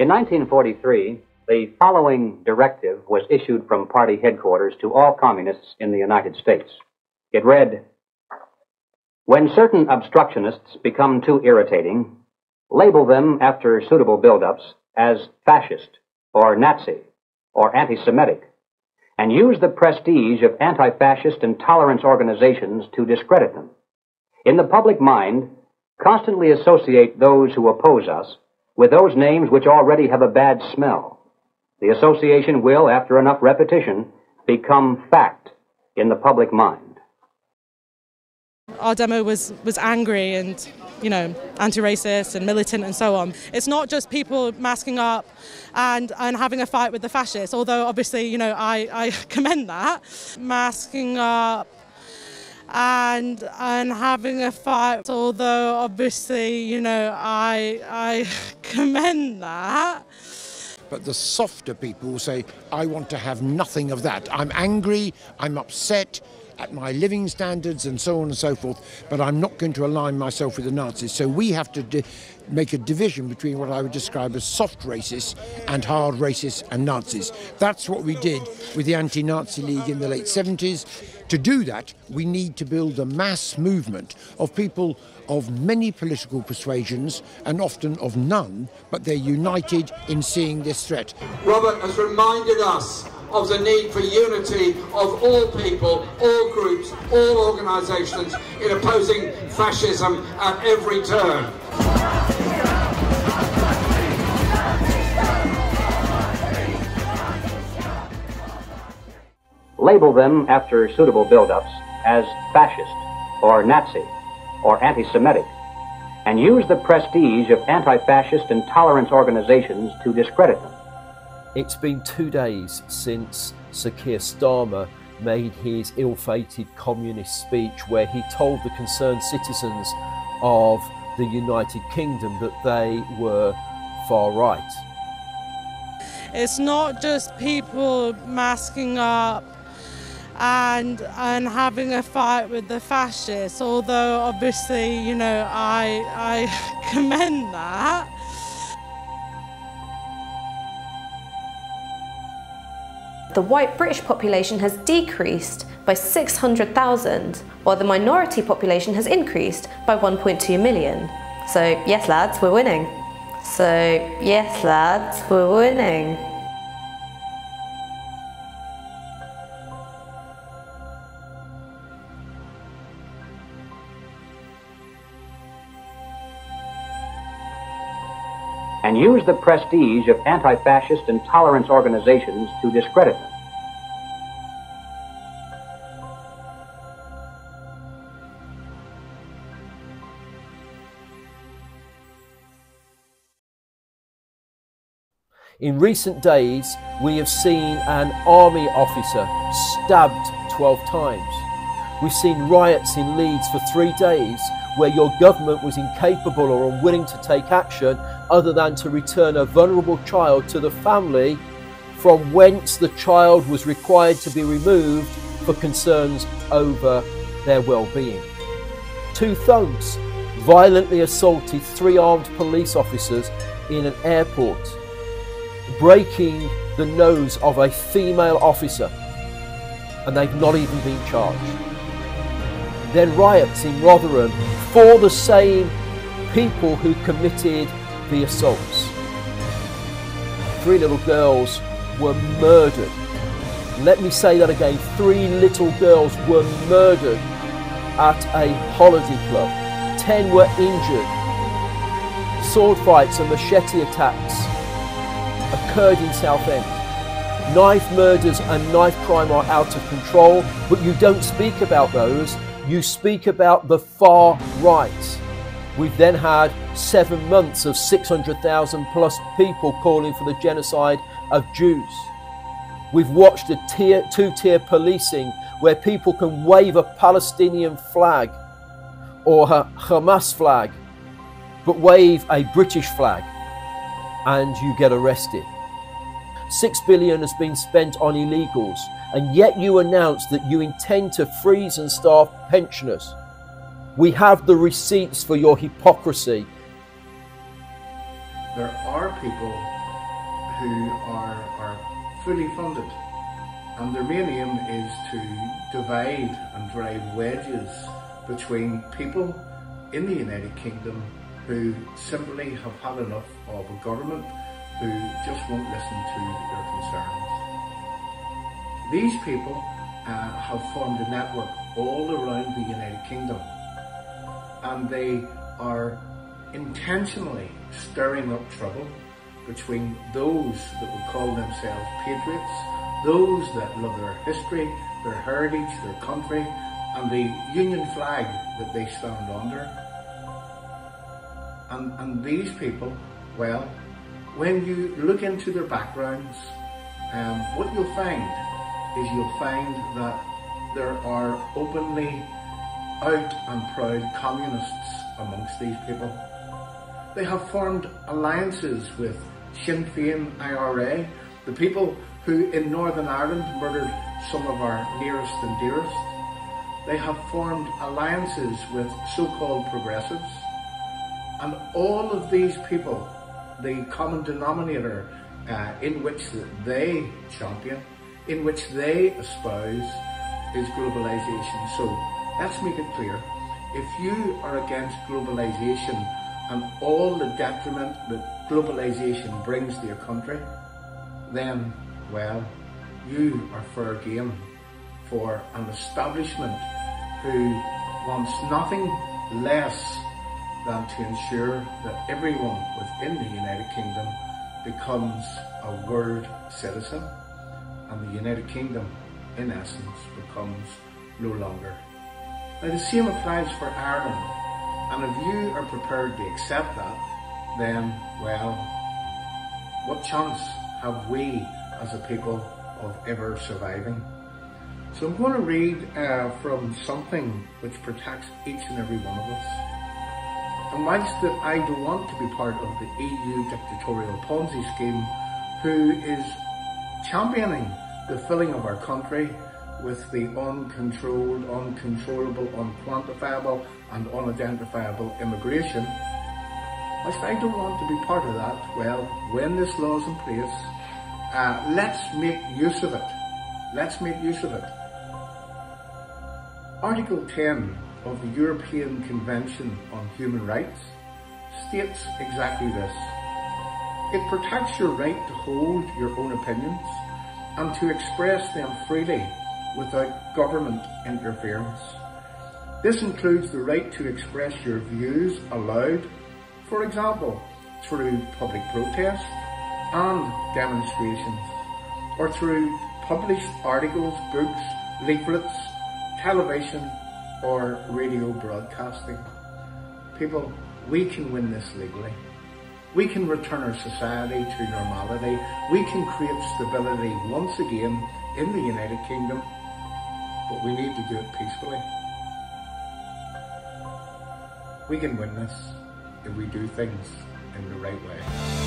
In 1943, the following directive was issued from party headquarters to all communists in the United States. It read, "When certain obstructionists become too irritating, label them after suitable build-ups as fascist or Nazi or anti-Semitic, and use the prestige of anti-fascist and tolerance organizations to discredit them. In the public mind, constantly associate those who oppose us with those names which already have a bad smell. The association will, after enough repetition, become fact in the public mind." Our demo was angry and, anti-racist and militant and so on. It's not just people masking up and having a fight with the fascists, although obviously, I commend that. Masking up and having a fight, although obviously, I commend that. But the softer people will say, I want to have nothing of that. I'm angry, I'm upset at my living standards and so on and so forth, but I'm not going to align myself with the Nazis. So we have to make a division between what I would describe as soft racists and hard racists and Nazis. That's what we did with the Anti-Nazi League in the late 70s. To do that, we need to build a mass movement of people of many political persuasions and often of none, but they're united in seeing this threat. Robert has reminded us of the need for unity of all people, all groups, all organisations in opposing fascism at every turn. Label them after suitable build-ups as fascist or Nazi or anti-Semitic, and use the prestige of anti-fascist and tolerance organizations to discredit them. It's been 2 days since Sir Keir Starmer made his ill-fated communist speech where he told the concerned citizens of the United Kingdom that they were far right. It's not just people masking up and having a fight with the fascists, although obviously, I commend that. The white British population has decreased by 600,000, while the minority population has increased by 1.2 million. So yes lads, we're winning. And use the prestige of anti-fascist and tolerance organizations to discredit them. In recent days, we have seen an army officer stabbed 12 times. We've seen riots in Leeds for 3 days where your government was incapable or unwilling to take action other than to return a vulnerable child to the family from whence the child was required to be removed for concerns over their well-being. 2 thugs violently assaulted 3 armed police officers in an airport, breaking the nose of a female officer, and they've not even been charged. Then riots in Rotherham for the same people who committed the assaults. 3 little girls were murdered. Let me say that again, 3 little girls were murdered at a holiday club. 10 were injured. Sword fights and machete attacks occurred in Southend. Knife murders and knife crime are out of control, but you don't speak about those. You speak about the far right. We've then had 7 months of 600,000 plus people calling for the genocide of Jews. We've watched a 2-tier policing where people can wave a Palestinian flag or a Hamas flag, but wave a British flag and you get arrested. 6 billion has been spent on illegals, and yet you announce that you intend to freeze and starve pensioners. We have the receipts for your hypocrisy. There are people who are fully funded, and their main aim is to divide and drive wedges between people in the United Kingdom who simply have had enough of a government who just won't listen to their concerns. These people have formed a network all around the United Kingdom, and they are intentionally stirring up trouble between those that would call themselves patriots, those that love their history, their heritage, their country, and the Union flag that they stand under. And these people, well, when you look into their backgrounds, what you'll find that there are openly out and proud communists amongst these people. They have formed alliances with Sinn Féin IRA, the people who in Northern Ireland murdered some of our nearest and dearest. They have formed alliances with so-called progressives. And all of these people, the common denominator in which they champion, in which they espouse, is globalization. So let's make it clear. If you are against globalization and all the detriment that globalization brings to your country, then, well, you are fair game for an establishment who wants nothing less than to ensure that everyone within the United Kingdom becomes a world citizen, and the United Kingdom, in essence, becomes no longer. Now the same applies for Ireland, and if you are prepared to accept that, then, well, what chance have we as a people of ever surviving? So I'm going to read from something which protects each and every one of us. And whilst that I don't want to be part of the EU dictatorial Ponzi scheme who is championing the filling of our country with the uncontrolled, uncontrollable, unquantifiable and unidentifiable immigration, whilst I don't want to be part of that, well, when this law is in place, let's make use of it. Let's make use of it. Article 10 of the European Convention on Human Rights states exactly this. It protects your right to hold your own opinions and to express them freely without government interference. This includes the right to express your views aloud, for example, through public protest and demonstrations, or through published articles, books, leaflets, television, or radio broadcasting. People, we can win this legally. We can return our society to normality. We can create stability once again in the United Kingdom, but we need to do it peacefully. We can win this if we do things in the right way.